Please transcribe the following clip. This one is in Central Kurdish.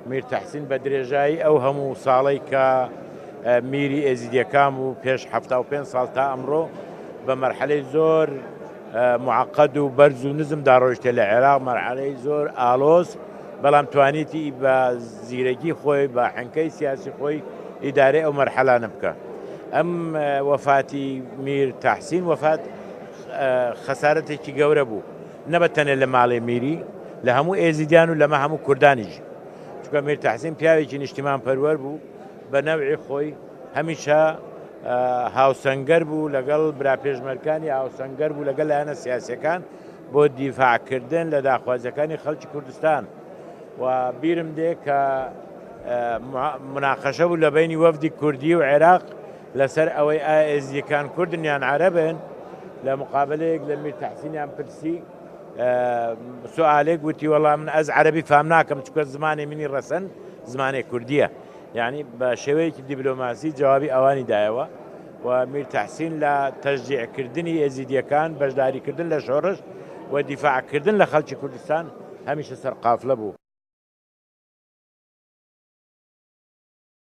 میر تەحسین بە درێژایی ئەو هەموو ساڵەی کە میری ئێزیدیەکان و پێش 75 ساڵ تا ئەمڕۆ بە مەرحەلەی زۆر معقد و بەرز و نزمدا ڕۆیشتە لە عێراق، مەرحەلەی زۆر ئالۆز، بەڵام توانیتی بە زیرەکی خۆی بە حنکەی سیاسی خۆی ئیدارەی ئەو مەرحەلانە بکە. ئەم وەفاتی میر تەحسین وەفات خەسارەتێکی گەورە بوو، نەبەتەنێ لە ماڵی میری، لە هەموو ئێزیدیان و لەمە هەموو کوردانیش. چونکە میر تەحسین پیاوێکی نیشتیمان پەروەر بوو بە نەوعی خۆی، هەمیشە هاوسەنگەر بوو لەگەڵ براپێژمەرگانی، هاوسەنگەر بوو لەگەڵ لایەنە سیاسیەکان بۆ دیفاعکردن لە داخوازیەکانی خەڵکی کوردستان. و بیرم دێ کە مناقەشە بوو لە بینی وەفدی کوردی و عێراق لەسەر ئەوەی ئایا ئێزیەکان کوردن یان عەرەبن. لە مقابلەیەک لە میر تەحسینیان پرسی، سوالێک گوتی وەڵام من ئەز عەرەبی فام ناکەم چونکە زمانی منی ڕەسەن زمانی کوردیە. یعنی بە شێوەیەکی دیبلۆماسی جوابی ئەوانی دایەوە. و میر تەحسین لە تەشجیعکردنی ئێزیدیەکان، بەشداریکردن لە شۆڕش و دیفاعکردن لە خەڵکی کوردستان هەمیشە سەرقافلە بوو.